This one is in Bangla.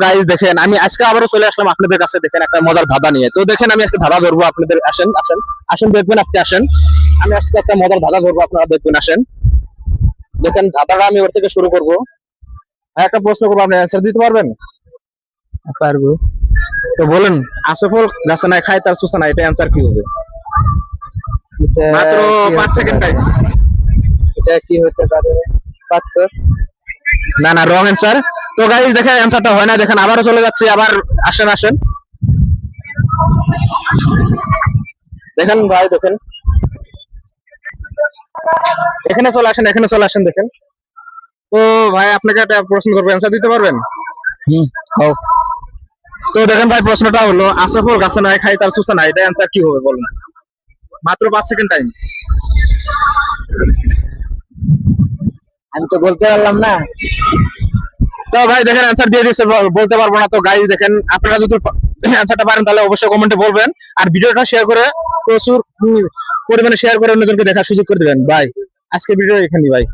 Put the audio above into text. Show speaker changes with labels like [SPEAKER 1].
[SPEAKER 1] গাইস দেখেন আমি আজকে আবারও চলে আসলাম আপনাদের কাছে দেখেন একটা মজার ধাঁধা নিয়ে। তো দেখেন আমি আজকে ধাঁধা ধরবো আপনাদের, আসেন আসেন আসেন দেখবেন আজকে, আসেন আমি আজকে একটা মজার ধাঁধা ধরবো, আপনারা দেখবেন, আসেন দেখেন ধাঁধাটা আমি ওর থেকে শুরু করবো। একটা প্রশ্ন করবো, আপনি অ্যান্সার দিতে পারবেন?
[SPEAKER 2] পারবো।
[SPEAKER 1] তো বলেন, আশফল গাছে নাই খায় তার সুসা নাই, এটা অ্যান্সার কি হবে? মাত্র 5 সেকেন্ড টাইম।
[SPEAKER 2] এটা কি হতে পারে? পাত্র।
[SPEAKER 1] না না, রং অ্যান্সার। তো গাইস দেখেন অ্যান্সারটা হয় না, দেখেন আবারও চলে যাচ্ছি, আবার আসেন আসেন দেখেন ভাই, দেখেন এখানে চলে আসেন, এখানে চলে আসেন দেখেন। তো ভাই আপনাকে একটা প্রশ্ন করবো, অ্যান্সার দিতে পারবেন?
[SPEAKER 2] হোক।
[SPEAKER 1] তো দেখেন ভাই, প্রশ্নটা হলো আশরাফুল গাছে নাই খাই তার সুসা নাই, এটা অ্যান্সার কি হবে বলুন? মাত্র 5 সেকেন্ড টাইম।
[SPEAKER 2] আমি তো বলতে পারলাম না।
[SPEAKER 1] তো ভাই দেখেন অ্যান্সার দিয়ে দিচ্ছে, বলতে পারবো না। তো গাইস দেখেন আপনারা যদি অ্যান্সারটা পারেন তাহলে অবশ্যই কমেন্টে বলবেন, আর ভিডিওটা শেয়ার করে প্রচুর পরিমাণে শেয়ার করে অন্যজনকে দেখার সুযোগ করে দিবেন। ভাই আজকে ভিডিও এখানেই ভাই।